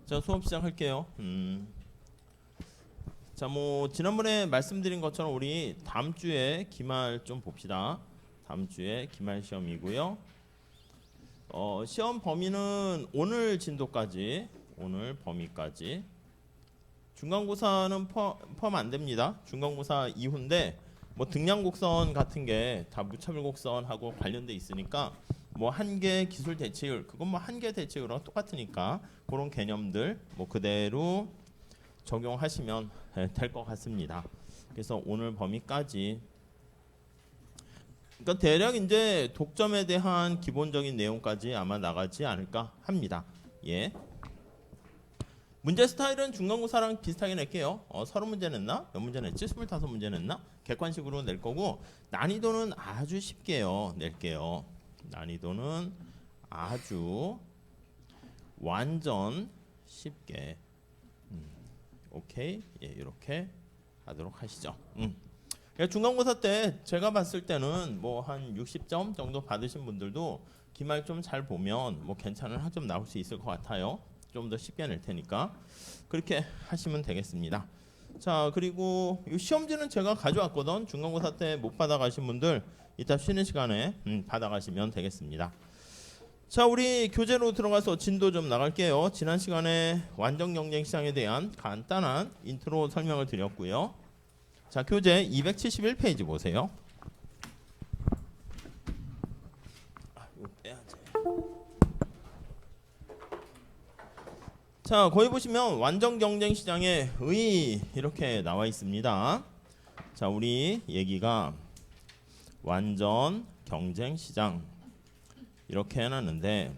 자, 수업 시작할게요. 자, 지난번에 말씀드린 것처럼 우리 다음 주에 기말 좀 봅시다. 다음 주에 기말 시험이고요. 시험 범위는 오늘 진도까지, 오늘 범위까지. 중간고사는 포함 안 됩니다. 중간고사 이후인데 등량곡선 같은 게 다 무차별 곡선하고 관련돼 있으니까 한계 기술 대체율 그건 한계 대체율랑 똑같으니까 그런 개념들 그대로 적용하시면 될 것 같습니다. 그래서 오늘 범위까지 그러니까 대략 이제 독점에 대한 기본적인 내용까지 아마 나가지 않을까 합니다. 예. 문제 스타일은 중간고사랑 비슷하게 낼게요. 30문제 냈나? 몇 문제 냈지? 25문제 냈나? 객관식으로 낼 거고 난이도는 아주 쉽게요. 낼게요. 난이도는 아주 완전 쉽게 오케이? 예, 이렇게 하도록 하시죠. 중간고사 때 제가 봤을 때는 한 60점 정도 받으신 분들도 기말 좀 잘 보면 괜찮은 학점 나올 수 있을 것 같아요. 좀 더 쉽게 낼 테니까 그렇게 하시면 되겠습니다. 자, 그리고 이 시험지는 제가 가져왔거든. 중간고사 때 못 받아가신 분들 이따 쉬는 시간에 받아가시면 되겠습니다. 자, 우리 교재로 들어가서 진도 좀 나갈게요. 지난 시간에 완전 경쟁 시장에 대한 간단한 인트로 설명을 드렸고요. 자, 교재 271페이지 보세요. 이거 빼야지. 자, 거기 보시면 완전 경쟁 시장의 의 이렇게 나와 있습니다. 자, 우리 얘기가 완전 경쟁 시장 이렇게 해놨는데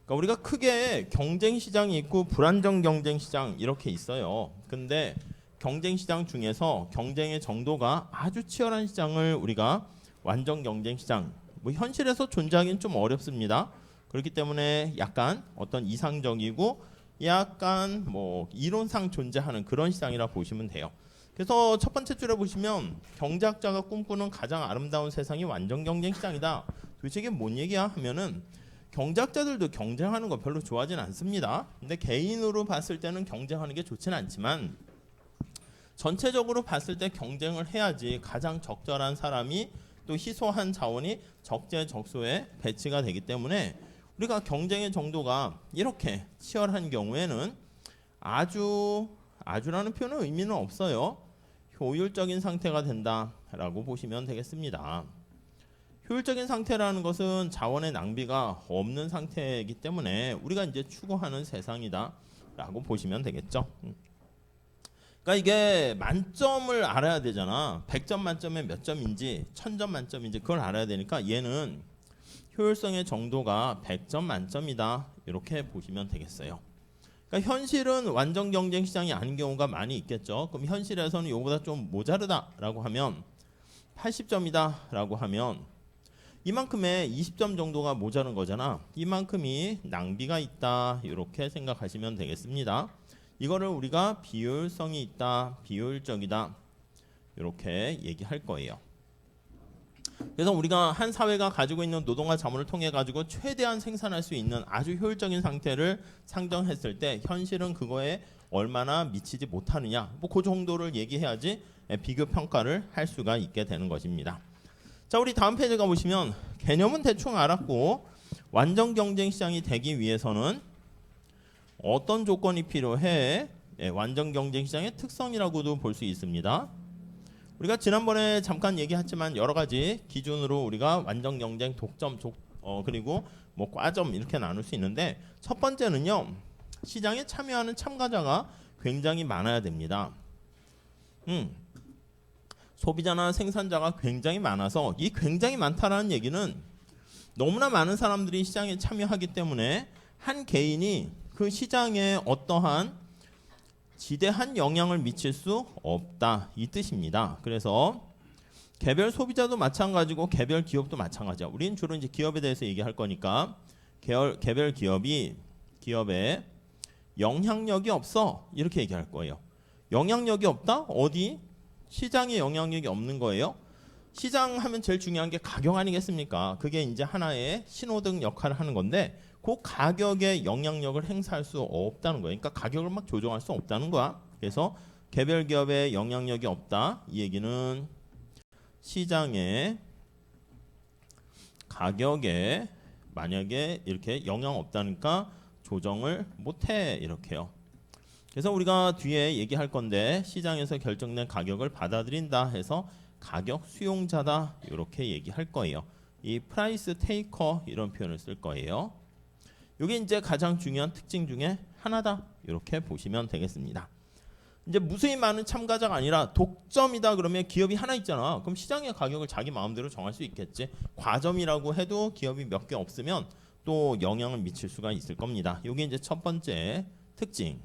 그러니까 우리가 크게 경쟁 시장이 있고 불안정 경쟁 시장 이렇게 있어요. 근데 경쟁 시장 중에서 경쟁의 정도가 아주 치열한 시장을 우리가 완전 경쟁 시장 현실에서 존재하기는 좀 어렵습니다. 그렇기 때문에 약간 어떤 이상적이고 약간 이론상 존재하는 그런 시장이라 보시면 돼요. 그래서 첫 번째 줄에 보시면 경제학자가 꿈꾸는 가장 아름다운 세상이 완전 경쟁 시장이다. 도대체 이게 뭔 얘기야 하면은 경제학자들도 경쟁하는 거 별로 좋아하진 않습니다. 근데 개인으로 봤을 때는 경쟁하는 게 좋지는 않지만 전체적으로 봤을 때 경쟁을 해야지 가장 적절한 사람이 또 희소한 자원이 적재적소에 배치가 되기 때문에 우리가 경쟁의 정도가 이렇게 치열한 경우에는 아주라는 표현은 의미는 없어요. 효율적인 상태가 된다라고 보시면 되겠습니다. 효율적인 상태라는 것은 자원의 낭비가 없는 상태이기 때문에 우리가 이제 추구하는 세상이다라고 보시면 되겠죠. 그러니까 이게 만점을 알아야 되잖아. 100점 만점에 몇 점인지 1000점 만점인지 그걸 알아야 되니까 얘는 효율성의 정도가 100점 만점이다 이렇게 보시면 되겠어요. 그러니까 현실은 완전 경쟁 시장이 아닌 경우가 많이 있겠죠. 그럼 현실에서는 이거보다 좀 모자르다라고 하면 80점이다라고 하면 이만큼의 20점 정도가 모자른 거잖아. 이만큼이 낭비가 있다 이렇게 생각하시면 되겠습니다. 이거를 우리가 비효율성이 있다, 비효율적이다 이렇게 얘기할 거예요. 그래서 우리가 한 사회가 가지고 있는 노동과 자원을 통해 가지고 최대한 생산할 수 있는 아주 효율적인 상태를 상정했을 때 현실은 그거에 얼마나 미치지 못하느냐 그 정도를 얘기해야지 비교 평가를 할 수가 있게 되는 것입니다. 자, 우리 다음 페이지 가보시면 개념은 대충 알았고 완전 경쟁 시장이 되기 위해서는 어떤 조건이 필요해? 완전 경쟁 시장의 특성이라고도 볼 수 있습니다. 우리가 지난번에 잠깐 얘기했지만 여러 가지 기준으로 우리가 완전 경쟁, 독점, 그리고 과점 이렇게 나눌 수 있는데 첫 번째는요. 시장에 참여하는 참가자가 굉장히 많아야 됩니다. 소비자나 생산자가 굉장히 많아서 이 굉장히 많다라는 얘기는 너무나 많은 사람들이 시장에 참여하기 때문에 한 개인이 그 시장에 어떠한 지대한 영향을 미칠 수 없다 이 뜻입니다. 그래서 개별 소비자도 마찬가지고 개별 기업도 마찬가지야. 우리는 주로 이제 기업에 대해서 얘기할 거니까 개별 기업에 영향력이 없어 이렇게 얘기할 거예요. 영향력이 없다? 어디? 시장에 영향력이 없는 거예요. 시장 하면 제일 중요한 게 가격 아니겠습니까? 그게 이제 하나의 신호등 역할을 하는 건데 그 가격에 영향력을 행사할 수 없다는 거예요. 그러니까 가격을 막 조정할 수 없다는 거야. 그래서 개별 기업에 영향력이 없다. 이 얘기는 시장의 가격에 만약에 이렇게 영향 없다니까 조정을 못해 이렇게요. 그래서 우리가 뒤에 얘기할 건데 시장에서 결정된 가격을 받아들인다 해서 가격 수용자다 이렇게 얘기할 거예요. 이 프라이스 테이커 이런 표현을 쓸 거예요. 이게 이제 가장 중요한 특징 중에 하나다 이렇게 보시면 되겠습니다. 이제 무수히 많은 참가자가 아니라 독점이다 그러면 기업이 하나 있잖아. 그럼 시장의 가격을 자기 마음대로 정할 수 있겠지. 과점이라고 해도 기업이 몇 개 없으면 또 영향을 미칠 수가 있을 겁니다. 이게 이제 첫 번째 특징.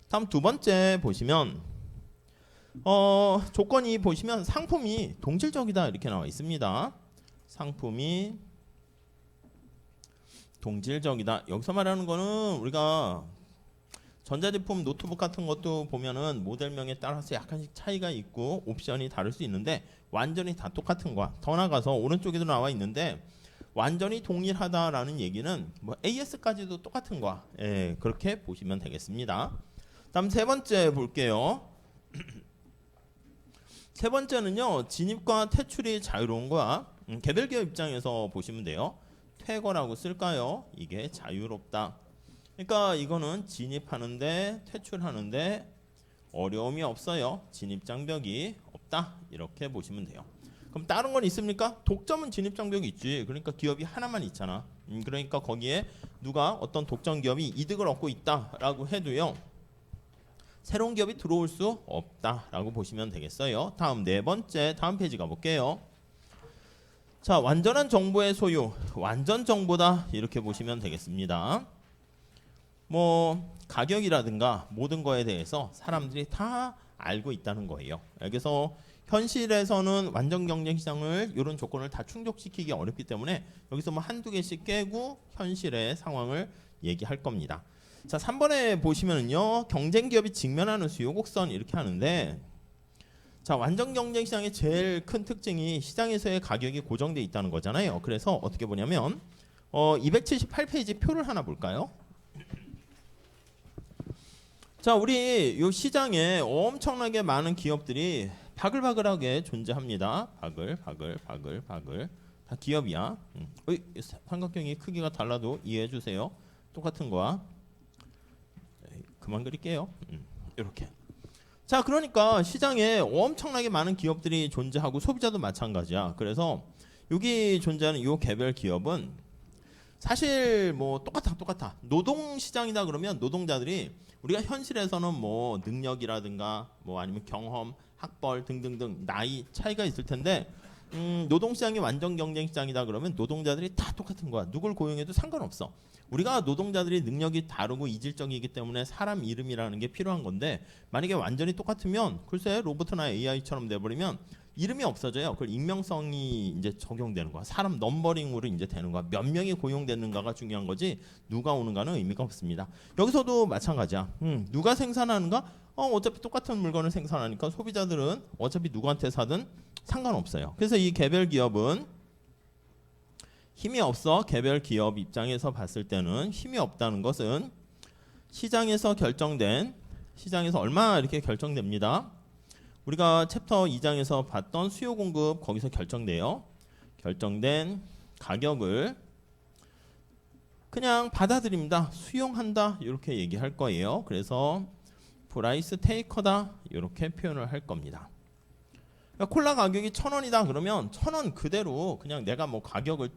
다음 두 번째 보시면 조건이 보시면 상품이 동질적이다 이렇게 나와 있습니다. 상품이 동질적이다. 여기서 말하는 거는 우리가 전자제품 노트북 같은 것도 보면은 모델명에 따라서 약간씩 차이가 있고 옵션이 다를 수 있는데 완전히 다 똑같은 거야. 더 나가서 오른쪽에도 나와 있는데 완전히 동일하다라는 얘기는 뭐 AS까지도 똑같은 거야. 예, 그렇게 보시면 되겠습니다. 다음 세 번째 볼게요. 세 번째는요. 진입과 퇴출이 자유로운 거야. 개별 기업 입장에서 보시면 돼요. 퇴거라고 쓸까요? 이게 자유롭다. 그러니까 이거는 진입하는데 퇴출하는데 어려움이 없어요. 진입 장벽이 없다. 이렇게 보시면 돼요. 그럼 다른 건 있습니까? 독점은 진입 장벽이 있지. 그러니까 기업이 하나만 있잖아. 그러니까 거기에 누가 어떤 독점 기업이 이득을 얻고 있다라고 해도요. 새로운 기업이 들어올 수 없다라고 보시면 되겠어요. 다음 네 번째 다음 페이지 가볼게요. 자, 완전한 정보의 소유, 완전 정보다 이렇게 보시면 되겠습니다. 뭐 가격이라든가 모든 거에 대해서 사람들이 다 알고 있다는 거예요. 그래서 현실에서는 완전 경쟁 시장을 이런 조건을 다 충족시키기 어렵기 때문에 여기서 뭐 한두 개씩 깨고 현실의 상황을 얘기할 겁니다. 자, 3번에 보시면은요. 경쟁 기업이 직면하는 수요 곡선 이렇게 하는데 자, 완전 경쟁 시장의 제일 큰 특징이 시장에서의 가격이 고정돼 있다는 거잖아요. 그래서 어떻게 보냐면 278페이지 표를 하나 볼까요? 자, 우리 요 시장에 엄청나게 많은 기업들이 바글바글하게 존재합니다. 바글 다 기업이야. 삼각형이 크기가 달라도 이해해 주세요. 똑같은 거야. 그만 그릴게요. 이렇게. 자, 그러니까 시장에 엄청나게 많은 기업들이 존재하고 소비자도 마찬가지야. 그래서 여기 존재하는 요 개별 기업은 사실 뭐 똑같아. 노동 시장이다 그러면 노동자들이 우리가 현실에서는 뭐 능력이라든가 뭐 아니면 경험, 학벌 등등등 나이 차이가 있을 텐데 노동 시장이 완전 경쟁 시장이다 그러면 노동자들이 다 똑같은 거야. 누굴 고용해도 상관없어. 우리가 노동자들이 능력이 다르고 이질적이기 때문에 사람 이름이라는 게 필요한 건데 만약에 완전히 똑같으면 글쎄 로봇이나 AI처럼 돼버리면 이름이 없어져요. 그걸 익명성이 이제 적용되는 거야. 사람 넘버링으로 이제 되는 거야. 몇 명이 고용되는가가 중요한 거지 누가 오는가는 의미가 없습니다. 여기서도 마찬가지야. 누가 생산하는가? 어차피 똑같은 물건을 생산하니까 소비자들은 어차피 누구한테 사든 상관없어요. 그래서 이 개별 기업은 힘이 없어. 개별 기업 입장에서 봤을 때는 힘이 없다는 것은 시장에서 얼마 이렇게 결정됩니다. 우리가 챕터 2장에서 봤던 수요 공급 거기서 결정돼요. 결정된 가격을 그냥 받아들입니다. 수용한다 이렇게 얘기할 거예요. 그래서 프라이스 테이커다 이렇게 표현을 할 겁니다. 그러니까 콜라 가격이 1,000원이다 그러면 1,000원 그대로 그냥 내가 뭐 가격을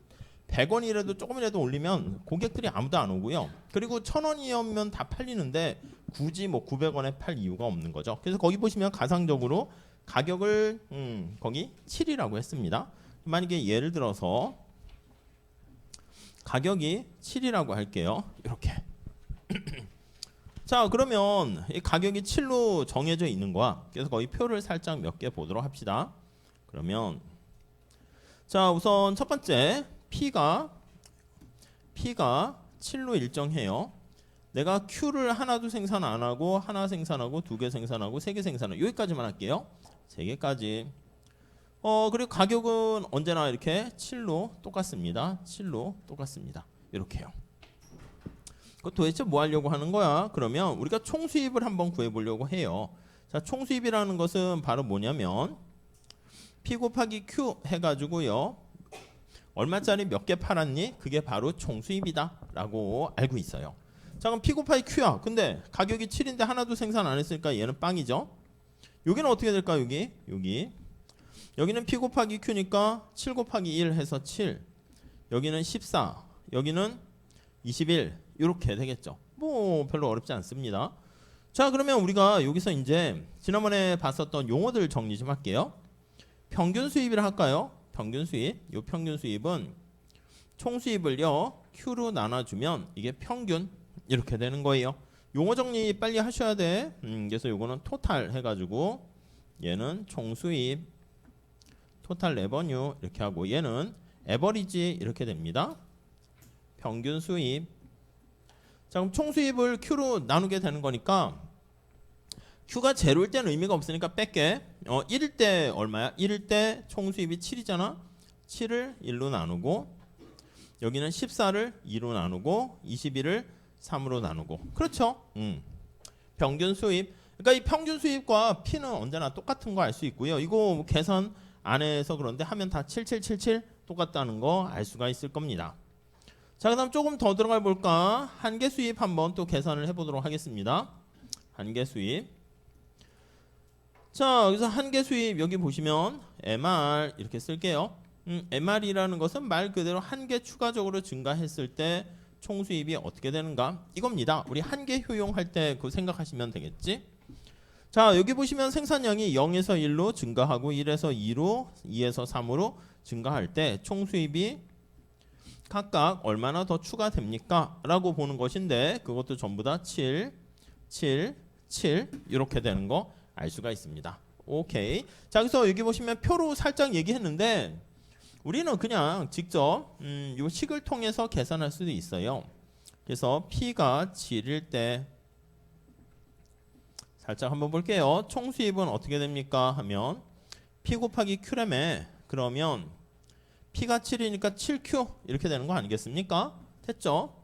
100원이라도 조금이라도 올리면 고객들이 아무도 안 오고요. 그리고 1,000원이면 다 팔리는데 굳이 뭐 900원에 팔 이유가 없는 거죠. 그래서 거기 보시면 가상적으로 가격을 거기 7이라고 했습니다. 만약에 예를 들어서 가격이 7이라고 할게요. 이렇게. 자, 그러면 이 가격이 7로 정해져 있는 거야. 그래서 거기 표를 살짝 몇 개 보도록 합시다. 그러면 자, 우선 첫 번째 P가 7로 일정해요. 내가 Q를 하나도 생산 안 하고 하나 생산하고 두 개 생산하고 세 개 생산하고 여기까지만 할게요. 세 개까지. 그리고 가격은 언제나 이렇게 7로 똑같습니다. 7로 똑같습니다. 이렇게요. 그 도대체 뭐 하려고 하는 거야? 그러면 우리가 총수입을 한번 구해보려고 해요. 자, 총수입이라는 것은 바로 뭐냐면 P 곱하기 Q 해가지고요. 얼마짜리 몇 개 팔았니? 그게 바로 총수입이다 라고 알고 있어요. 자, 그럼 P 곱하기 Q야. 근데 가격이 7인데 하나도 생산 안 했으니까 얘는 빵이죠. 여기는 어떻게 될까? 여기는 P 곱하기 Q니까 7 곱하기 1 해서 7. 여기는 14. 여기는 21. 이렇게 되겠죠. 뭐 별로 어렵지 않습니다. 자, 그러면 우리가 여기서 이제 지난번에 봤었던 용어들 정리 좀 할게요. 평균 수입이라 할까요? 평균 수입. 요 평균 수입은 총 수입을요 Q로 나눠주면 이게 평균 이렇게 되는 거예요. 용어 정리 빨리 하셔야 돼. 그래서 요거는 토탈 해가지고 얘는 총 수입, 토탈 레버뉴 이렇게 하고 얘는 에버리지 이렇게 됩니다. 평균 수입. 자, 그럼 총 수입을 Q로 나누게 되는 거니까 Q가 제로일 때는 의미가 없으니까 뺄게. 1일 때 얼마야? 1일 때 총 수입이 7이잖아. 7을 1로 나누고 여기는 14를 2로 나누고 21을 3으로 나누고. 그렇죠? 평균 수입. 그러니까 이 평균 수입과 P는 언제나 똑같은 거 알 수 있고요. 이거 계산 안 해서 그런데 하면 다 7777 똑같다는 거 알 수가 있을 겁니다. 자, 그다음 조금 더 들어가 볼까? 한계 수입 한번 또 계산을 해보도록 하겠습니다. 한계 수입. 자, 여기서 한계 수입 여기 보시면 MR 이렇게 쓸게요. MR이라는 것은 말 그대로 한 개 추가적으로 증가했을 때 총 수입이 어떻게 되는가? 이겁니다. 우리 한계 효용할 때 그거 생각하시면 되겠지? 자, 여기 보시면 생산량이 0에서 1로 증가하고 1에서 2로 2에서 3으로 증가할 때 총 수입이 각각 얼마나 더 추가됩니까? 라고 보는 것인데 그것도 전부 다 7, 7, 7 이렇게 되는 거 알 수가 있습니다. 오케이. 자, 그래서 여기 보시면 표로 살짝 얘기했는데 우리는 그냥 직접 이 식을 통해서 계산할 수도 있어요. 그래서 P가 7일 때 살짝 한번 볼게요. 총 수입은 어떻게 됩니까? 하면 P 곱하기 Q라며. 그러면 P가 7이니까 7Q 이렇게 되는 거 아니겠습니까? 됐죠?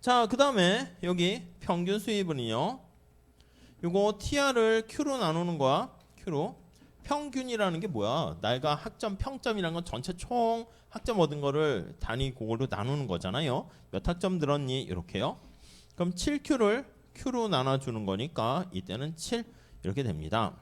자, 그 다음에 여기 평균 수입은요. 요거 TR을 Q로 나누는 거야. Q로. 평균이라는 게 뭐야? 내가 학점 평점이라는 건 전체 총 학점 얻은 거를 단위 그걸로 나누는 거잖아요. 몇 학점 들었니? 이렇게요. 그럼 7Q를 Q로 나눠주는 거니까 이때는 7 이렇게 됩니다.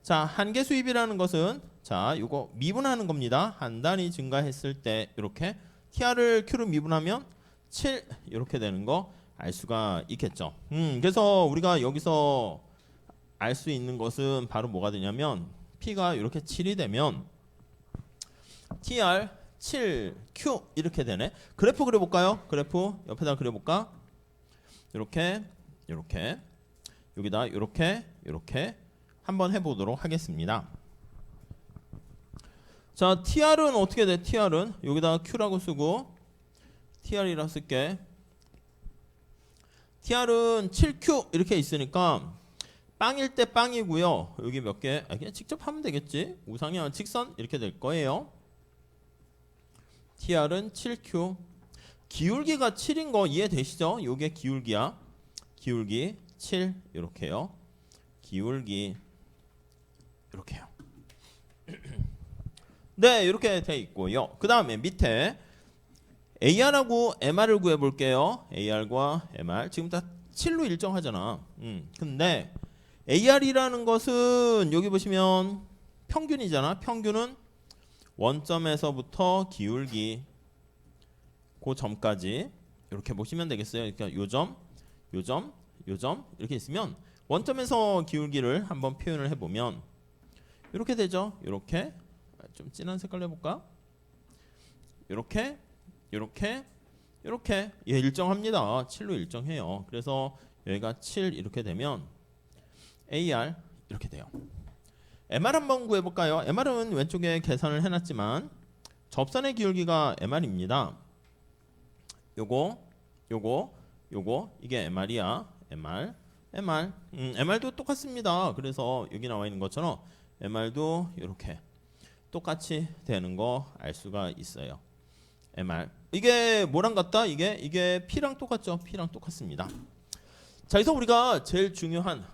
자, 한계 수입이라는 것은 자, 요거 미분하는 겁니다. 한 단위 증가했을 때 이렇게 TR을 Q로 미분하면 7 이렇게 되는 거 알 수가 있겠죠. 그래서 우리가 여기서 알 수 있는 것은 바로 뭐가 되냐면 P가 이렇게 7이 되면 TR 7Q 이렇게 되네. 그래프 그려볼까요? 그래프 옆에다 그려볼까? 이렇게 이렇게 여기다 이렇게 이렇게 한번 해보도록 하겠습니다. 자, TR은 어떻게 돼? TR은 여기다가 Q라고 쓰고 TR이라 쓸게. TR은 7Q 이렇게 있으니까 빵일 때 빵이고요. 여기 몇 개? 그냥 직접 하면 되겠지. 우상향 직선 이렇게 될 거예요. TR은 7Q. 기울기가 7인 거 이해되시죠? 요게 기울기야. 기울기 7 이렇게요. 기울기 이렇게요. 네, 이렇게 돼 있고요. 그 다음에 밑에 AR하고 MR을 구해볼게요. AR과 MR 지금 다 7로 일정하잖아. 근데 AR이라는 것은 여기 보시면 평균이잖아. 평균은 원점에서부터 기울기 그 점까지 이렇게 보시면 되겠어요. 그러니까 요점, 요점, 요점 이렇게 있으면 원점에서 기울기를 한번 표현을 해보면 이렇게 되죠. 이렇게 좀 진한 색깔로 해볼까? 이렇게, 이렇게, 이렇게 예, 일정합니다. 7로 일정해요. 그래서 여기가 7 이렇게 되면 AR 이렇게 돼요. MR 한번 구해볼까요? MR은 왼쪽에 계산을 해놨지만 접선의 기울기가 MR입니다. 요거, 요거, 요거 이게 MR이야. MR, MR, MR도 똑같습니다. 그래서 여기 나와 있는 것처럼 MR도 이렇게 똑같이 되는 거 알 수가 있어요. MR. 이게 뭐랑 같다? 이게 P랑 똑같죠? P랑 똑같습니다. 자, 그래서 우리가 제일 중요한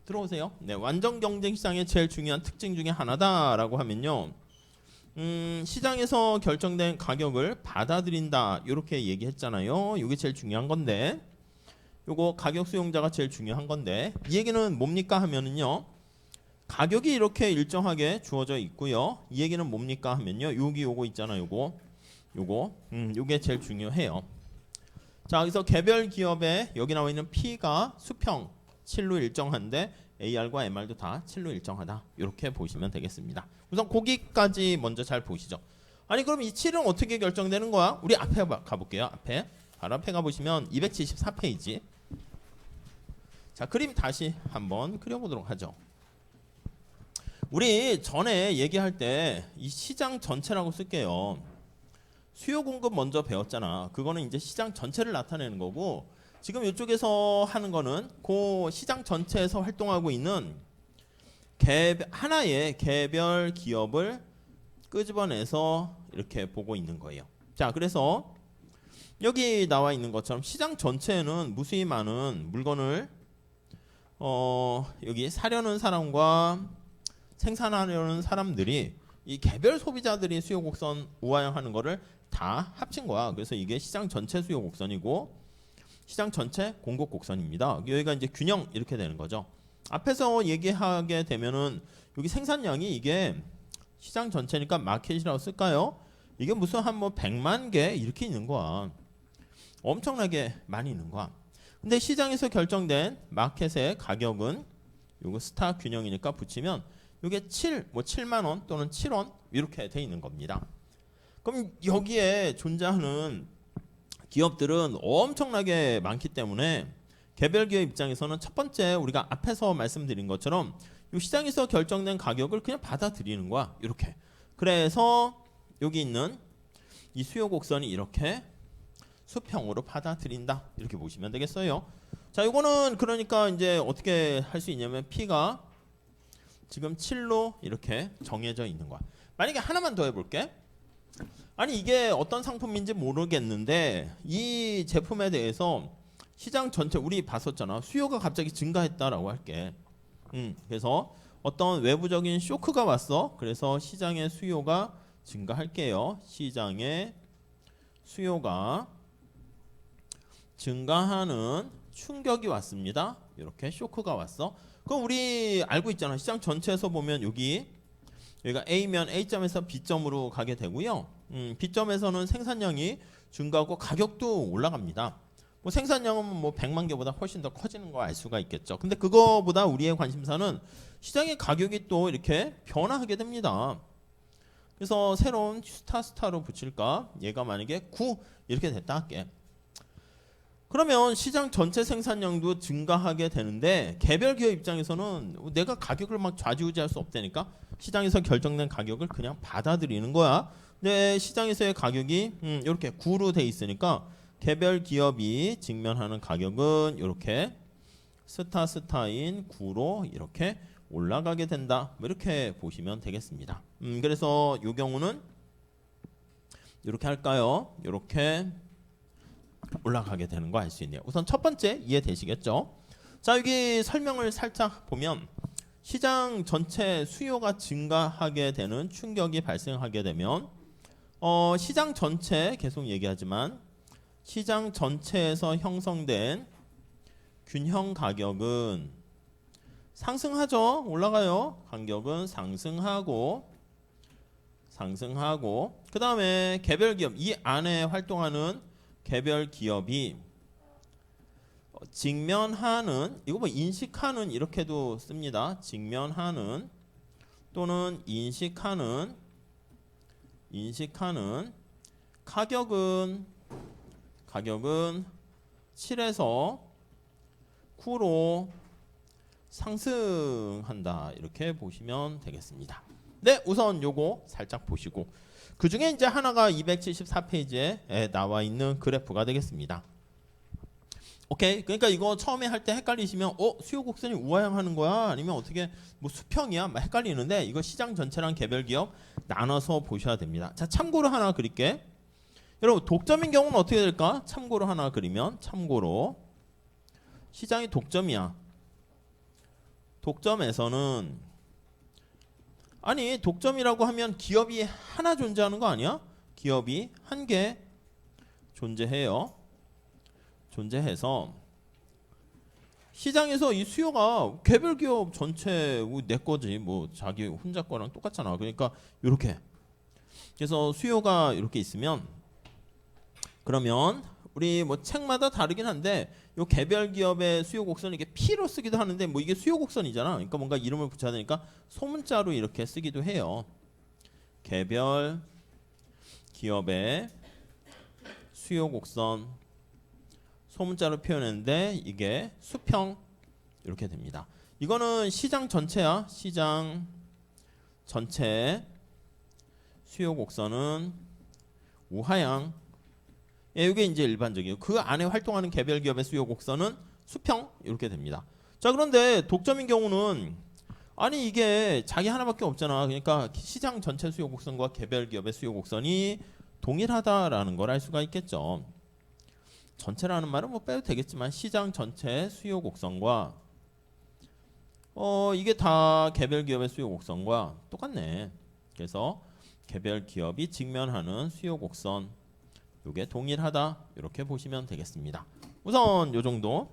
들어오세요. 네, 완전 경쟁 시장의 제일 중요한 특징 중에 하나다라고 하면요. 시장에서 결정된 가격을 받아들인다. 이렇게 얘기했잖아요. 이게 제일 중요한 건데. 요거 가격 수용자가 제일 중요한 건데. 이 얘기는 뭡니까 하면은요. 가격이 이렇게 일정하게 주어져 있고요. 이 얘기는 뭡니까 하면요. 요거 있잖아요. 요게 제일 중요해요. 자, 그래서 개별 기업에 여기 나와 있는 P가 수평 7로 일정한데 AR과 MR도 다 7로 일정하다. 이렇게 보시면 되겠습니다. 우선 거기까지 먼저 잘 보시죠. 아니 그럼 이 7은 어떻게 결정되는 거야? 우리 앞에 가볼게요. 바로 앞에 가보시면 274페이지. 자, 그림 다시 한번 그려보도록 하죠. 우리 전에 얘기할 때 이 시장 전체라고 쓸게요. 수요 공급 먼저 배웠잖아. 그거는 이제 시장 전체를 나타내는 거고, 지금 이쪽에서 하는 거는 그 시장 전체에서 활동하고 있는 하나의 개별 기업을 끄집어내서 이렇게 보고 있는 거예요. 자, 그래서 여기 나와 있는 것처럼 시장 전체에는 무수히 많은 물건을 여기 사려는 사람과 생산하려는 사람들이 이 개별 소비자들이 수요 곡선 우하향하는 거를 다 합친 거야. 그래서 이게 시장 전체 수요 곡선이고 시장 전체 공급 곡선입니다. 여기가 이제 균형 이렇게 되는 거죠. 앞에서 얘기하게 되면은 여기 생산량이 이게 시장 전체니까 마켓이라고 쓸까요? 이게 무슨 한 뭐 100만 개 이렇게 있는 거야. 엄청나게 많이 있는 거야. 근데 시장에서 결정된 마켓의 가격은 요거 스타 균형이니까 붙이면 요게 7만 원 또는 7원 이렇게 돼 있는 겁니다. 그럼 여기에 존재하는 기업들은 엄청나게 많기 때문에 개별 기업 입장에서는 첫 번째 우리가 앞에서 말씀드린 것처럼 이 시장에서 결정된 가격을 그냥 받아들이는 거야. 이렇게. 그래서 여기 있는 이 수요 곡선이 이렇게 수평으로 받아들인다. 이렇게 보시면 되겠어요. 자, 이거는 그러니까 이제 어떻게 할 수 있냐면 P가 지금 7로 이렇게 정해져 있는 거야. 만약에 하나만 더 해볼게. 아니 이게 어떤 상품인지 모르겠는데 이 제품에 대해서 시장 전체 우리 봤었잖아. 수요가 갑자기 증가했다라고 할게. 그래서 어떤 외부적인 쇼크가 왔어. 그래서 시장의 수요가 증가할게요. 시장의 수요가 증가하는 충격이 왔습니다. 이렇게 쇼크가 왔어. 그럼 우리 알고 있잖아. 시장 전체에서 보면 여기가 A면 A점에서 B점으로 가게 되고요. B점에서는 생산량이 증가하고 가격도 올라갑니다. 뭐 생산량은 뭐 100만 개보다 훨씬 더 커지는 거 알 수가 있겠죠. 근데 그거보다 우리의 관심사는 시장의 가격이 또 이렇게 변화하게 됩니다. 그래서 새로운 스타로 붙일까? 얘가 만약에 9 이렇게 됐다 할게. 그러면 시장 전체 생산량도 증가하게 되는데 개별 기업 입장에서는 내가 가격을 막 좌지우지할 수 없다니까 시장에서 결정된 가격을 그냥 받아들이는 거야. 근데 시장에서의 가격이 이렇게 9로 돼 있으니까 개별 기업이 직면하는 가격은 이렇게 스타인 9로 이렇게 올라가게 된다. 이렇게 보시면 되겠습니다. 그래서 이 경우는 이렇게 할까요? 이렇게 올라가게 되는 거 알 수 있네요. 우선 첫 번째 이해되시겠죠? 자, 여기 설명을 살짝 보면 시장 전체 수요가 증가하게 되는 충격이 발생하게 되면 시장 전체 계속 얘기하지만 시장 전체에서 형성된 균형 가격은 상승하죠. 올라가요. 가격은 상승하고 그 다음에 개별 기업 이 안에 활동하는 개별 기업이 직면하는 이거 뭐 인식하는 이렇게도 씁니다. 직면하는 또는 인식하는 가격은 7에서 9로 상승한다. 이렇게 보시면 되겠습니다. 네, 우선 요거 살짝 보시고 그 중에 이제 하나가 274페이지에 나와 있는 그래프가 되겠습니다. 오케이. 그러니까 이거 처음에 할 때 헷갈리시면 수요 곡선이 우하향하는 거야? 아니면 어떻게 뭐 수평이야? 막 헷갈리는데 이거 시장 전체랑 개별 기업 나눠서 보셔야 됩니다. 자, 참고로 하나 그릴게. 여러분 독점인 경우는 어떻게 될까? 참고로 하나 그리면 참고로 시장이 독점이야. 독점에서는 아니 독점이라고 하면 기업이 하나 존재하는 거 아니야? 기업이 한 개 존재해요. 존재해서 시장에서 이 수요가 개별 기업 전체 내 거지 뭐 자기 혼자 거랑 똑같잖아. 그러니까 이렇게 그래서 수요가 이렇게 있으면 그러면 우리 뭐 책마다 다르긴 한데 요 개별 기업의 수요 곡선을 이게 P로 쓰기도 하는데 뭐 이게 수요 곡선이잖아. 그러니까 뭔가 이름을 붙여야 되니까 소문자로 이렇게 쓰기도 해요. 개별 기업의 수요 곡선 소문자로 표현했는데 이게 수평 이렇게 됩니다. 이거는 시장 전체야. 시장 전체 수요 곡선은 우하향. 예, 이게 이제 일반적이에요. 그 안에 활동하는 개별 기업의 수요 곡선은 수평 이렇게 됩니다. 자, 그런데 독점인 경우는 아니 이게 자기 하나밖에 없잖아. 그러니까 시장 전체 수요 곡선과 개별 기업의 수요 곡선이 동일하다라는 걸 알 수가 있겠죠. 전체라는 말은 뭐 빼도 되겠지만 시장 전체 수요 곡선과 이게 다 개별 기업의 수요 곡선과 똑같네. 그래서 개별 기업이 직면하는 수요 곡선 요게 동일하다 이렇게 보시면 되겠습니다. 우선 요 정도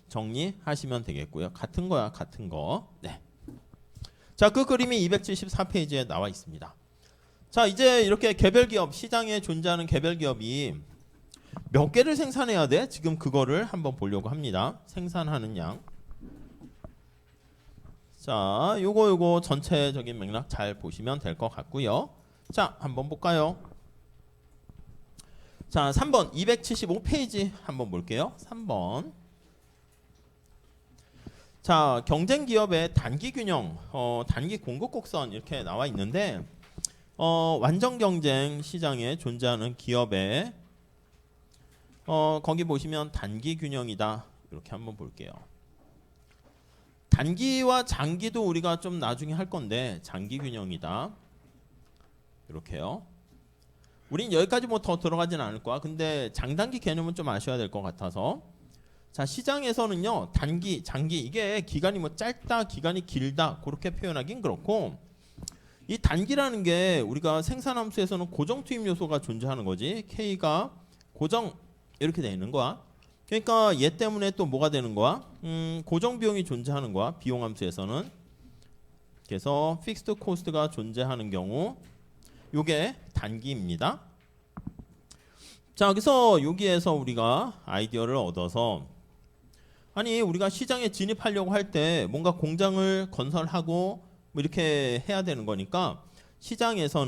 정리하시면 되겠고요. 같은 거야, 같은 거. 네. 자, 그 그림이 274페이지에 나와 있습니다. 자, 이제 이렇게 개별 기업, 시장에 존재하는 개별 기업이 몇 개를 생산해야 돼? 지금 그거를 한번 보려고 합니다. 생산하는 양. 자, 요거 전체적인 맥락 잘 보시면 될 것 같고요. 자, 한번 볼까요? 자, 3번 275페이지 한번 볼게요. 3번. 자, 경쟁 기업의 단기 균형, 단기 공급 곡선 이렇게 나와 있는데 완전 경쟁 시장에 존재하는 기업의 거기 보시면 단기 균형이다. 이렇게 한번 볼게요. 단기와 장기도 우리가 좀 나중에 할 건데 장기 균형이다. 이렇게요. 우린 여기까지 뭐 더 들어가진 않을 거야. 근데 장단기 개념은 좀 아셔야 될 것 같아서. 자, 시장에서는요. 단기, 장기 이게 기간이 뭐 짧다, 기간이 길다 그렇게 표현하긴 그렇고 이 단기라는 게 우리가 생산함수에서는 고정 투입 요소가 존재하는 거지. K가 고정 이렇게 되어 있는 거야. 그러니까 얘 때문에 또 뭐가 되는 거야? 고정 비용이 존재하는 거야. 비용 함수에서는. 그래서 픽스드 코스트가 존재하는 경우 요게 단기입니다. 자, 그래서 여기에서 우리가 아이디어를 얻어서 아니 우리가 시장에 진입하려고 할 때 뭔가 공장을 건설하고 뭐 이렇게 해야 되는 거니까 시장에서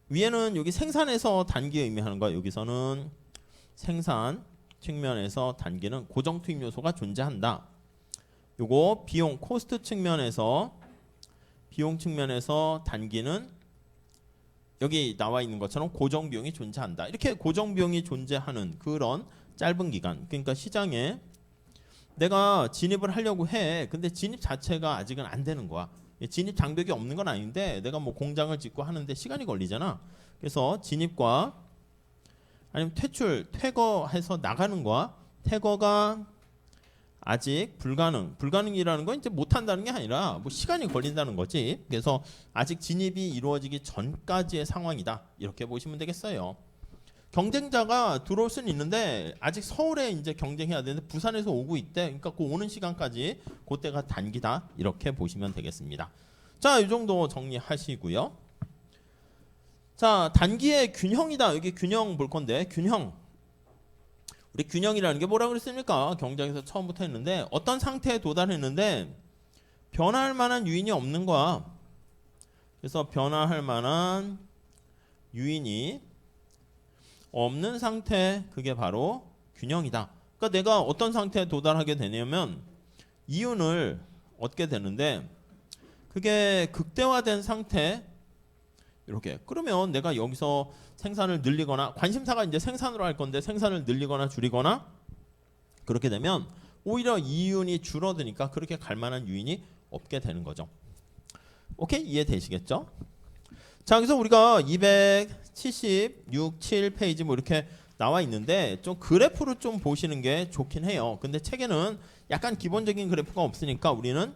위에는 여기 생산에서 단기 의미하는 거야. 여기서는 생산 측면에서 단기는 고정 투입 요소가 존재한다. 요거 비용 코스트 측면에서 단기는 여기 나와 있는 것처럼 고정 비용이 존재한다. 이렇게 고정 비용이 존재하는 그런 짧은 기간. 그러니까 시장에 내가 진입을 하려고 해. 근데 진입 자체가 아직은 안 되는 거야. 진입 장벽이 없는 건 아닌데 내가 뭐 공장을 짓고 하는데 시간이 걸리잖아. 그래서 진입과 아니면 퇴거해서 나가는 거야. 퇴거가 아직 불가능이라는 건 이제 못한다는 게 아니라 뭐 시간이 걸린다는 거지. 그래서 아직 진입이 이루어지기 전까지의 상황이다. 이렇게 보시면 되겠어요. 경쟁자가 들어올 수는 있는데 아직 서울에 이제 경쟁해야 되는데 부산에서 오고 있대. 그러니까 그 오는 시간까지 그때가 단기다. 이렇게 보시면 되겠습니다. 자, 이 정도 정리하시고요. 자, 단기의 균형이다. 여기 균형 볼 건데 균형. 우리 균형이라는 게 뭐라 그랬습니까? 경쟁에서 처음부터 했는데 어떤 상태에 도달했는데 변화할 만한 요인이 없는 거야. 그래서 변화할 만한 요인이 없는 상태, 그게 바로 균형이다. 그러니까 내가 어떤 상태에 도달하게 되냐면 이윤을 얻게 되는데 그게 극대화된 상태 이렇게. 그러면 내가 여기서 생산을 늘리거나 관심사가 이제 생산으로 할 건데 생산을 늘리거나 줄이거나 그렇게 되면 오히려 이윤이 줄어드니까 그렇게 갈 만한 요인이 없게 되는 거죠. 오케이? 이해되시겠죠? 자, 그래서 우리가 276, 7페이지 뭐 이렇게 나와 있는데 좀 그래프로 좀 보시는 게 좋긴 해요. 근데 책에는 약간 기본적인 그래프가 없으니까 우리는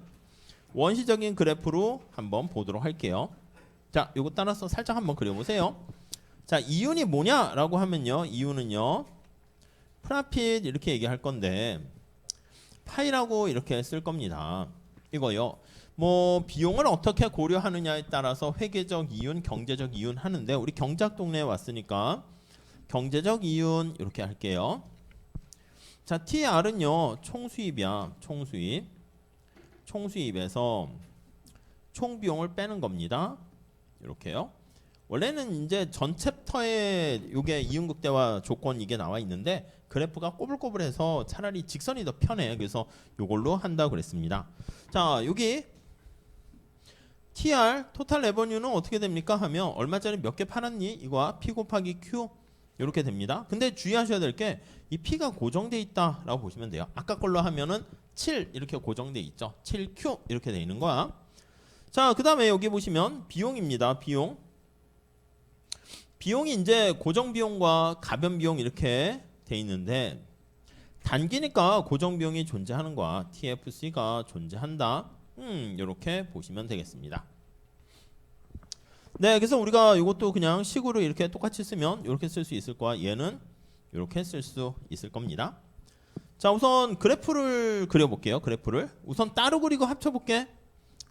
원시적인 그래프로 한번 보도록 할게요. 자, 요거 따라서 살짝 한번 그려보세요. 자, 이윤이 뭐냐라고 하면요, 이윤은요 프라핏 이렇게 얘기할 건데 파이라고 이렇게 쓸 겁니다. 이거요. 뭐 비용을 어떻게 고려하느냐에 따라서 회계적 이윤, 경제적 이윤 하는데 우리 경제학 동네에 왔으니까 경제적 이윤 이렇게 할게요. 자, TR은요 총수입이야. 총수입. 총수입에서 총비용을 빼는 겁니다. 이렇게요. 원래는 이제 전 챕터에 이게 이윤극대화 조건 이게 나와 있는데 그래프가 꼬불꼬불해서 차라리 직선이 더 편해. 그래서 이걸로 한다고 그랬습니다. 자, 여기 TR 토탈 레버뉴는 어떻게 됩니까 하면 얼마짜리 몇 개 팔았니? 이거와 P 곱하기 Q 이렇게 됩니다. 근데 주의하셔야 될 게 이 P가 고정돼 있다라고 보시면 돼요. 아까 걸로 하면은 7 이렇게 고정돼 있죠. 7Q 이렇게 돼 있는 거야. 자, 그다음에 여기 보시면 비용입니다. 비용. 비용이 이제 고정 비용과 가변 비용 이렇게 돼 있는데 단기니까 고정 비용이 존재하는 거야. TFC가 존재한다. 이렇게 보시면 되겠습니다. 네, 그래서 우리가 이것도 그냥 식으로 이렇게 똑같이 쓰면 이렇게 쓸 수 있을 거야. 얘는 이렇게 쓸 수 있을 겁니다. 자, 우선 그래프를 그려볼게요. 그래프를 우선 따로 그리고 합쳐볼게.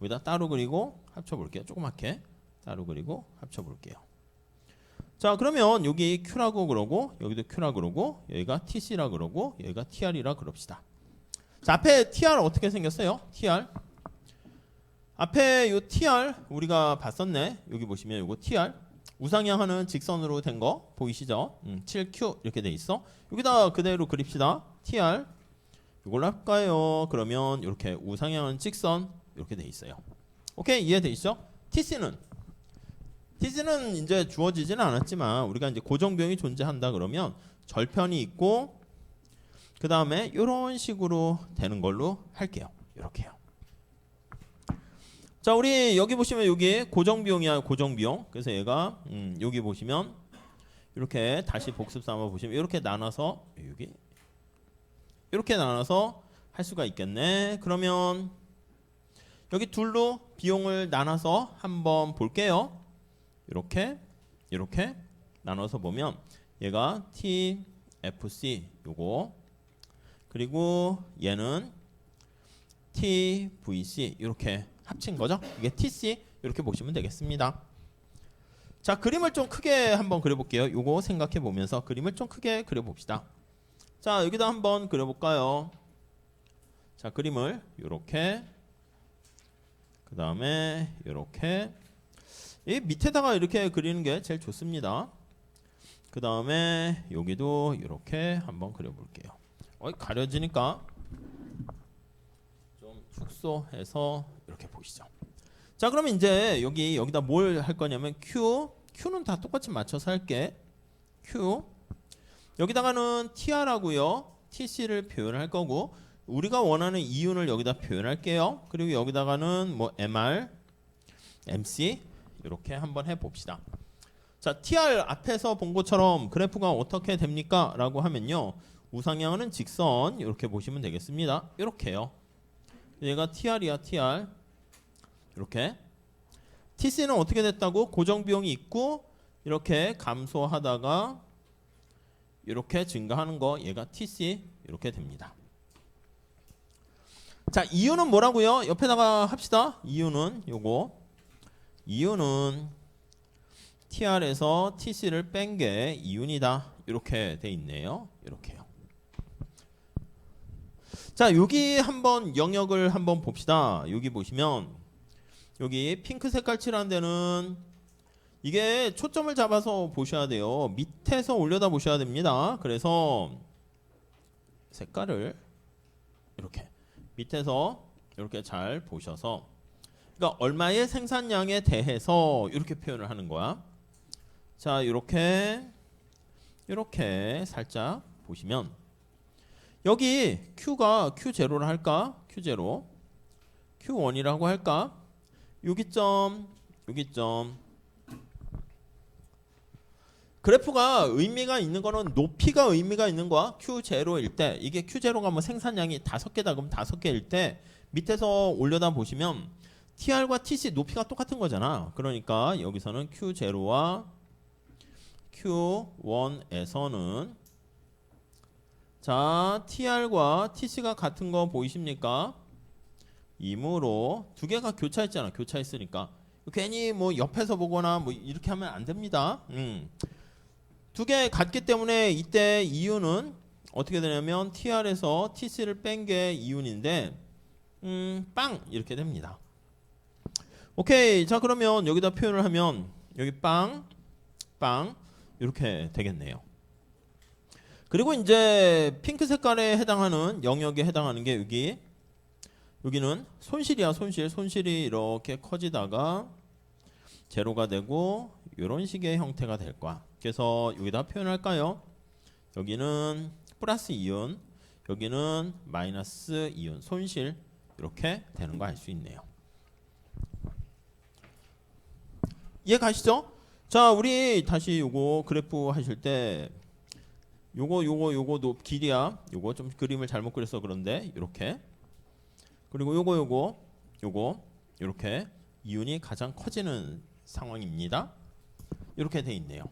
여기다 따로 그리고 합쳐볼게요. 조그맣게 따로 그리고 합쳐볼게요. 자, 그러면 여기 Q라고 그러고 여기도 Q라고 그러고 여기가 TC라 그러고 여기가 TR이라 그럽시다. 자, 앞에 TR 어떻게 생겼어요? TR 앞에 요 TR 우리가 봤었네. 여기 보시면 요거 TR 우상향하는 직선으로 된 거 보이시죠? 7Q 이렇게 돼 있어. 여기다 그대로 그립시다. TR 이걸로 할까요? 그러면 이렇게 우상향하는 직선 이렇게 돼 있어요. 오케이, 이해되시죠? TC는 이제 주어지지는 않았지만 우리가 이제 고정 비용이 존재한다 그러면 절편이 있고 그 다음에 이런 식으로 되는 걸로 할게요. 이렇게요. 자, 우리 여기 보시면 여기 고정 비용이야. 고정 비용. 그래서 얘가 여기 보시면 이렇게 다시 복습 삼아 보시면 이렇게 나눠서 여기 이렇게 나눠서 할 수가 있겠네. 그러면 여기 둘로 비용을 나눠서 한번 볼게요. 이렇게 나눠서 보면 얘가 TFC 요거 그리고 얘는 TVC 이렇게 합친 거죠. 이게 TC 이렇게 보시면 되겠습니다. 자, 그림을 좀 크게 한번 그려볼게요. 요거 생각해 보면서 그림을 좀 크게 그려봅시다. 자, 여기다 한번 그려볼까요? 자, 그림을 요렇게 그 다음에 요렇게 이 밑에다가 이렇게 그리는 게 제일 좋습니다. 그 다음에 여기도 이렇게 한번 그려볼게요. 가려지니까 좀 축소해서 이렇게 보시죠. 자, 그러면 이제 여기다 뭘 할 거냐면 Q는 다 똑같이 맞춰서 할게. Q 여기다가는 TR하고요 TC를 표현할 거고 우리가 원하는 이윤을 여기다 표현할게요. 그리고 여기다가는 뭐 MR, MC 이렇게 한번 해봅시다. 자, TR 앞에서 본 것처럼 그래프가 어떻게 됩니까? 라고 하면요 우상향하는 직선 이렇게 보시면 되겠습니다. 이렇게요. 얘가 TR이야. TR 이렇게. TC는 어떻게 됐다고? 고정 비용이 있고 이렇게 감소하다가 이렇게 증가하는 거 얘가 TC 이렇게 됩니다. 자, 이유는 뭐라고요? 옆에다가 합시다. 이유는 요거. 이유는 TR에서 TC를 뺀 게 이윤이다. 이렇게 돼 있네요. 이렇게요. 자, 여기 한번 영역을 한번 봅시다. 여기 보시면 여기 핑크 색깔 칠한 데는 이게 초점을 잡아서 보셔야 돼요. 밑에서 올려다 보셔야 됩니다. 그래서 색깔을 이렇게 밑에서 이렇게 잘 보셔서 그러니까 얼마의 생산량에 대해서 이렇게 표현을 하는 거야. 자, 이렇게 살짝 보시면 여기 Q가 Q0를 할까? Q0 Q1이라고 할까? 여기 점 그래프가 의미가 있는 거는 높이가 의미가 있는 거야. Q0일 때 이게 Q0가 뭐 생산량이 5개다 그럼 5개일 때 밑에서 올려다 보시면 TR과 TC 높이가 똑같은 거잖아. 그러니까 여기서는 Q0와 Q1에서는 자 TR과 TC가 같은 거 보이십니까? 이므로 두 개가 교차했잖아. 교차했으니까 괜히 뭐 옆에서 보거나 뭐 이렇게 하면 안 됩니다. 두 개 같기 때문에 이때 이윤은 어떻게 되냐면 TR에서 TC를 뺀 게 이윤인데 빵 이렇게 됩니다. 오케이. 자 그러면 여기다 표현을 하면 여기 빵 이렇게 되겠네요. 그리고 이제 핑크 색깔에 해당하는 영역에 해당하는 게 여기는 손실이야. 손실이 이렇게 커지다가 제로가 되고 이런 식의 형태가 될 거야. 그래서 여기다 표현할까요? 여기는 플러스 이윤, 여기는 마이너스 이윤, 손실 이렇게 되는 거 알 수 있네요. 이해 가시죠? 자, 우리 다시 요거 그래프 하실 때 요거 길이야. 요거 좀 그림을 잘못 그려서 그런데 이렇게. 그리고 요거 이렇게 이윤이 가장 커지는 상황입니다. 이렇게 돼 있네요.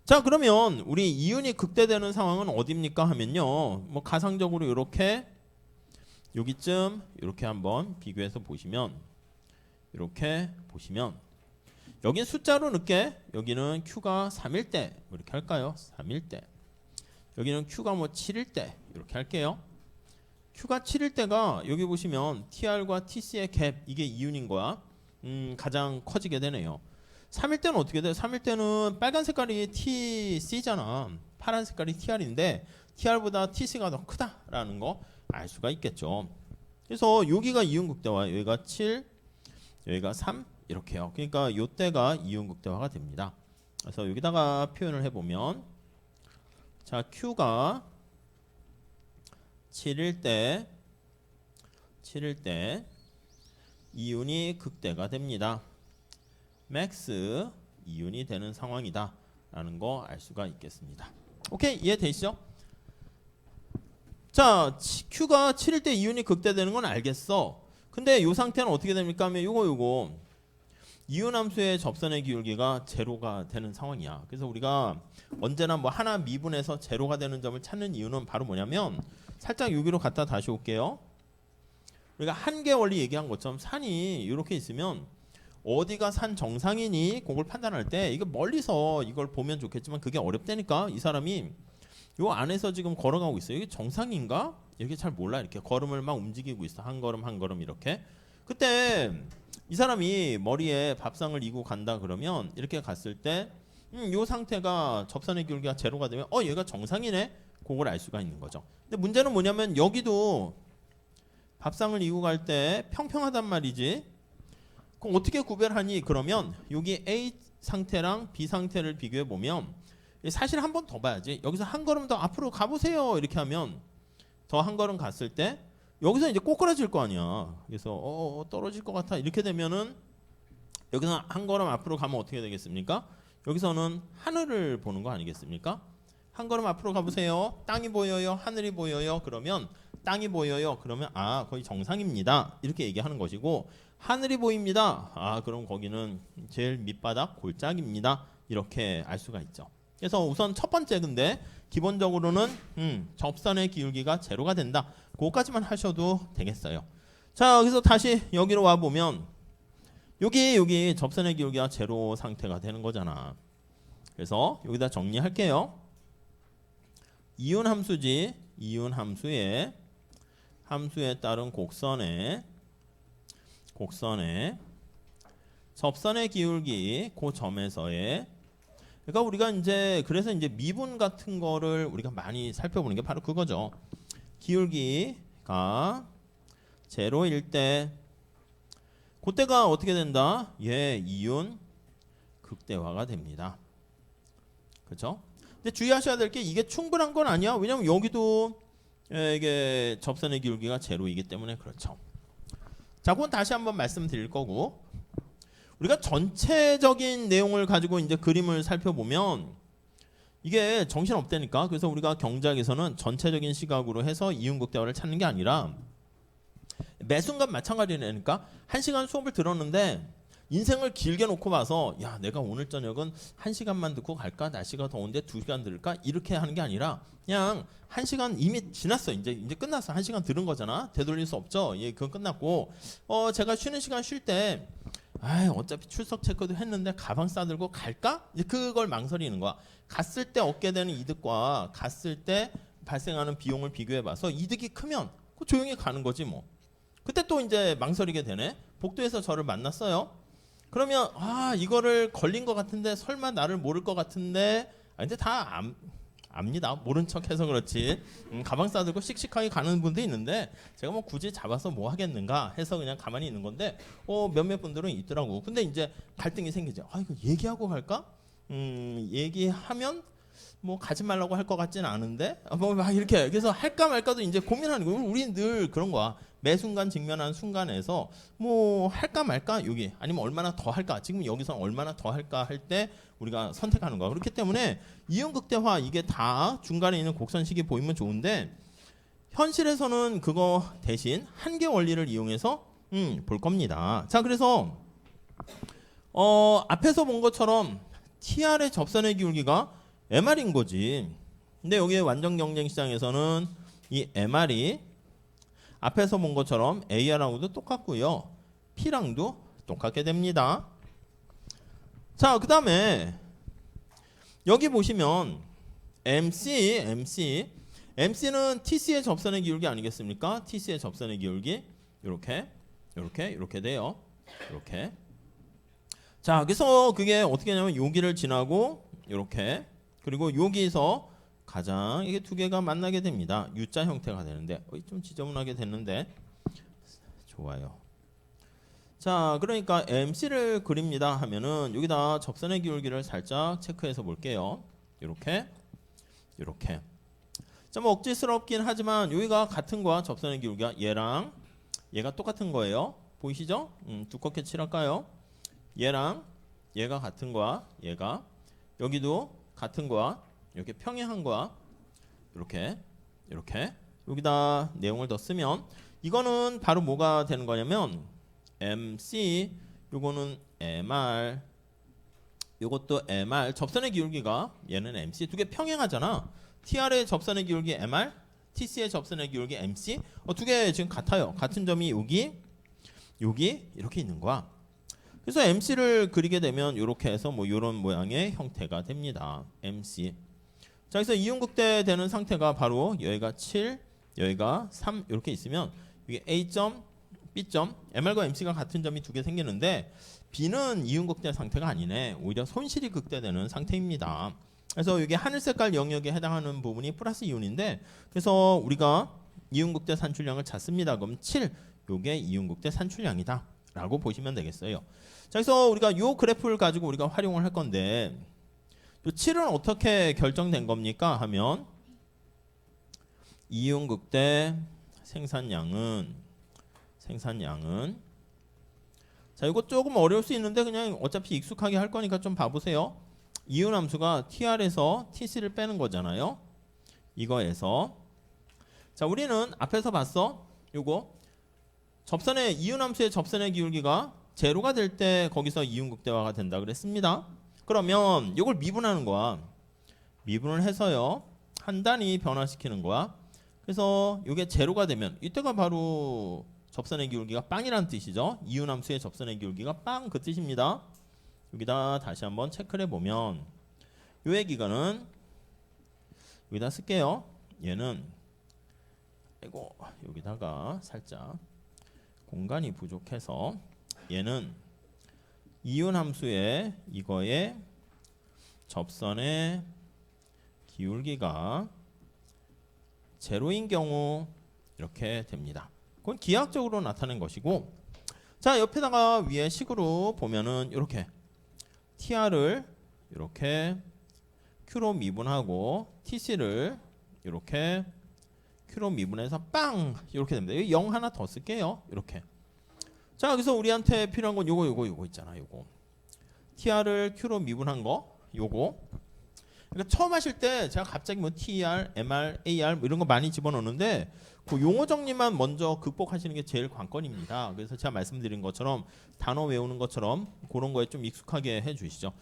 자 그러면 우리 이윤이 극대되는 상황은 어디입니까 하면요, 뭐 가상적으로 이렇게 여기쯤 이렇게 한번 비교해서 보시면 이렇게 보시면 여긴 숫자로 넣게 여기는 Q가 3일 때 이렇게 할까요? 3일 때 여기는 Q가 뭐 7일 때 이렇게 할게요. Q가 7일 때가 여기 보시면 TR과 TC의 갭 이게 이윤인 거야. 가장 커지게 되네요. 3일 때는 어떻게 돼? 3일 때는 빨간 색깔이 TC잖아. 파란 색깔이 TR인데 TR보다 TC가 더 크다라는 거 알 수가 있겠죠. 그래서 여기가 이윤 극대화, 여기가 7, 여기가 3 이렇게요. 그러니까 이때가 이윤 극대화가 됩니다. 그래서 여기다가 표현을 해보면 자 Q가 7일 때 이윤이 극대가 됩니다. 맥스 이윤이 되는 상황이다 라는 거 알 수가 있겠습니다. 오케이, 이해되시죠? 자 Q가 7일 때 이윤이 극대되는 건 알겠어. 근데 이 상태는 어떻게 됩니까 하면 요거 이윤 함수의 접선의 기울기가 제로가 되는 상황이야. 그래서 우리가 언제나 뭐 하나 미분해서 제로가 되는 점을 찾는 이유는 바로 뭐냐면 살짝 여기로 갖다 다시 올게요. 우리가 한계 원리 얘기한 것처럼 산이 이렇게 있으면 어디가 산 정상이니 그걸 판단할 때 이거 멀리서 이걸 보면 좋겠지만 그게 어렵다니까. 이 사람이 요 안에서 지금 걸어가고 있어요. 이게 정상인가? 이렇게 잘 몰라. 이렇게 걸음을 막 움직이고 있어. 한 걸음 이렇게. 그때 이 사람이 머리에 밥상을 이고 간다 그러면 이렇게 갔을 때 요 상태가 접선의 기울기가 제로가 되면 얘가 정상이네. 그걸 알 수가 있는 거죠. 근데 문제는 뭐냐면 여기도 밥상을 이고 갈 때 평평하단 말이지. 그럼 어떻게 구별하니? 그러면 여기 A 상태랑 B 상태를 비교해 보면 사실 한 번 더 봐야지. 여기서 한 걸음 더 앞으로 가보세요. 이렇게 하면 더 한 걸음 갔을 때 여기서 이제 꼬꾸라질 거 아니야. 그래서 떨어질 것 같아. 이렇게 되면은 여기서 한 걸음 앞으로 가면 어떻게 되겠습니까? 여기서는 하늘을 보는 거 아니겠습니까? 한 걸음 앞으로 가보세요. 땅이 보여요. 하늘이 보여요. 그러면 땅이 보여요. 그러면 거의 정상입니다. 이렇게 얘기하는 것이고 하늘이 보입니다. 그럼 거기는 제일 밑바닥 골짜기입니다. 이렇게 알 수가 있죠. 그래서 우선 첫 번째 근데 기본적으로는 접선의 기울기가 제로가 된다. 그거까지만 하셔도 되겠어요. 자 여기서 다시 여기로 와 보면 여기 접선의 기울기가 제로 상태가 되는 거잖아. 그래서 여기다 정리할게요. 이윤 함수지. 이윤 함수에 따른 곡선의 접선의 기울기 그 점에서의 그러니까 우리가 그래서 이제 미분 같은 거를 우리가 많이 살펴보는 게 바로 그거죠. 기울기가 제로일 때 그때가 어떻게 된다? 이윤 극대화가 됩니다. 그렇죠? 근데 주의하셔야 될 게 이게 충분한 건 아니야. 왜냐면 여기도 이게 접선의 기울기가 제로이기 때문에 그렇죠. 자, 그건 다시 한번 말씀드릴 거고 우리가 전체적인 내용을 가지고 이제 그림을 살펴보면 이게 정신 없다니까. 그래서 우리가 경제학에서는 전체적인 시각으로 해서 이윤극대화를 찾는 게 아니라 매 순간 마찬가지라니까. 1시간 수업을 들었는데 인생을 길게 놓고 봐서 야 내가 오늘 저녁은 1시간만 듣고 갈까? 날씨가 더운데 2시간 들을까? 이렇게 하는 게 아니라 그냥 1시간 이미 지났어. 이제 끝났어. 1시간 들은 거잖아. 되돌릴 수 없죠. 예, 그건 끝났고 제가 쉬는 시간 쉴 때 어차피 출석 체크도 했는데 가방 싸들고 갈까? 이제 그걸 망설이는 거야. 갔을 때 얻게 되는 이득과 갔을 때 발생하는 비용을 비교해봐서 이득이 크면 조용히 가는 거지 뭐. 그때 또 이제 망설이게 되네. 복도에서 저를 만났어요. 그러면 이거를 걸린 것 같은데 설마 나를 모를 것 같은데 근데 다 압니다. 모른 척해서 그렇지. 가방 싸들고 씩씩하게 가는 분도 있는데 제가 뭐 굳이 잡아서 뭐 하겠는가 해서 그냥 가만히 있는 건데 몇몇 분들은 있더라고. 근데 이제 갈등이 생기죠. 이거 얘기하고 갈까? 얘기하면 뭐 가지 말라고 할 것 같지는 않은데 뭐 막 이렇게 그래서 할까 말까도 이제 고민하는 거예요. 우리는 늘 그런 거야. 매 순간 직면한 순간에서 뭐 할까 말까 여기 아니면 얼마나 더 할까 지금 여기서 얼마나 더 할까 할 때 우리가 선택하는 거야. 그렇기 때문에 이윤극대화 이게 다 중간에 있는 곡선식이 보이면 좋은데 현실에서는 그거 대신 한계 원리를 이용해서 볼 겁니다. 자 그래서 앞에서 본 것처럼 TR의 접선의 기울기가 MR인 거지. 근데 여기 완전 경쟁 시장에서는 이 MR이 앞에서 본 것처럼 AR하고도 똑같고요. P랑도 똑같게 됩니다. 자, 그 다음에 여기 보시면 MC는 TC의 접선의 기울기 아니겠습니까? TC의 접선의 기울기 이렇게 돼요. 이렇게. 자, 그래서 그게 어떻게 하냐면 여기를 지나고 이렇게 그리고 여기서 가장 이게 두 개가 만나게 됩니다. U자 형태가 되는데 좀 지저분하게 됐는데 좋아요. 자 그러니까 MC를 그립니다 하면은 여기다 접선의 기울기를 살짝 체크해서 볼게요. 이렇게 좀 억지스럽긴 하지만 여기가 같은 거야. 접선의 기울기가 얘랑 얘가 똑같은 거예요. 보이시죠? 두껍게 칠할까요? 얘랑 얘가 같은 거야. 얘가 여기도 같은 거야. 이렇게 평행한 거야. 이렇게 여기다 내용을 더 쓰면 이거는 바로 뭐가 되는 거냐면 MC 요거는 MR 요것도 MR 접선의 기울기가 얘는 MC 두 개 평행하잖아. TR의 접선의 기울기 MR TC의 접선의 기울기 MC 두 개 지금 같아요. 같은 점이 여기 이렇게 있는 거야. 그래서 MC를 그리게 되면 이렇게 해서 뭐 이런 모양의 형태가 됩니다. MC. 자, 그래서 이윤극대 되는 상태가 바로 여기가 7, 여기가 3 이렇게 있으면 이게 A점, B점, MR과 MC가 같은 점이 두 개 생기는데 B는 이윤극대 상태가 아니네. 오히려 손실이 극대되는 상태입니다. 그래서 이게 하늘 색깔 영역에 해당하는 부분이 플러스 이윤인데 그래서 우리가 이윤극대 산출량을 찾습니다. 그럼 7, 요게 이윤극대 산출량이다 라고 보시면 되겠어요. 자, 그래서 우리가 요 그래프를 가지고 우리가 활용을 할 건데 요 7은 어떻게 결정된 겁니까? 하면 이윤극대 생산량은 자, 이거 조금 어려울 수 있는데 그냥 어차피 익숙하게 할 거니까 좀 봐보세요. 이윤함수가 TR에서 TC를 빼는 거잖아요. 이거에서 자, 우리는 앞에서 봤어. 요거 접선의 이윤함수의 접선의 기울기가 제로가 될 때 거기서 이윤극대화가 된다 그랬습니다. 그러면 이걸 미분하는 거야. 미분을 해서요. 한 단위 변화시키는 거야. 그래서 이게 제로가 되면 이때가 바로 접선의 기울기가 빵이라는 뜻이죠. 이윤함수의 접선의 기울기가 빵 그 뜻입니다. 여기다 다시 한번 체크를 해보면 요의 기간은 여기다 쓸게요. 얘는 여기다가 살짝 공간이 부족해서 얘는 이윤함수의 이거의 접선의 기울기가 제로인 경우 이렇게 됩니다. 그건 기하학적으로 나타낸 것이고 자 옆에다가 위에 식으로 보면은 이렇게 TR을 이렇게 Q로 미분하고 TC를 이렇게 Q로 미분해서 빵 이렇게 됩니다. 여기 0 하나 더 쓸게요. 이렇게 자 그래서 우리한테 필요한 건 요거 있잖아. 요거 TR을 Q로 미분한 거 요거 그러니까 처음 하실 때 제가 갑자기 뭐 TR, MR, AR 뭐 이런 거 많이 집어넣는데 그 용어 정리만 먼저 극복하시는 게 제일 관건입니다. 그래서 제가 말씀드린 것처럼 단어 외우는 것처럼 그런 거에 좀 익숙하게 해주시죠.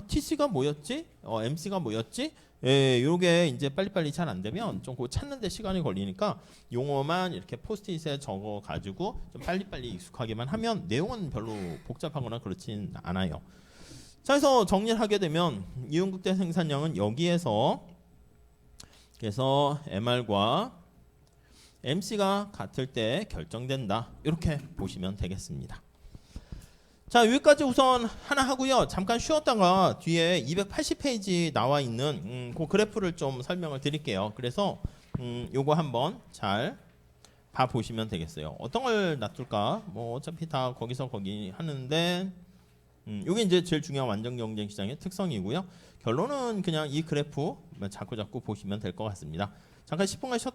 TC가 뭐였지? MC가 뭐였지? 예, 요게 이제 빨리빨리 잘 안 되면 좀 그거 찾는데 시간이 걸리니까 용어만 이렇게 포스트잇에 적어 가지고 좀 빨리빨리 익숙하게만 하면 내용은 별로 복잡하거나 그렇진 않아요. 자, 그래서 정리를 하게 되면 이윤극대 생산량은 여기에서 그래서 MR과 MC가 같을 때 결정된다. 이렇게 보시면 되겠습니다. 자, 여기까지 우선 하나 하고요. 잠깐 쉬었다가 뒤에 280페이지 나와 있는 그 그래프를 좀 설명을 드릴게요. 그래서 요거 한번 잘 봐보시면 되겠어요. 어떤 걸 놔둘까? 뭐 어차피 다 거기서 거기 하는데 이게 이제 제일 중요한 완전 경쟁 시장의 특성이고요. 결론은 그냥 이 그래프 자꾸 보시면 될 것 같습니다. 잠깐 10분간 쉬었다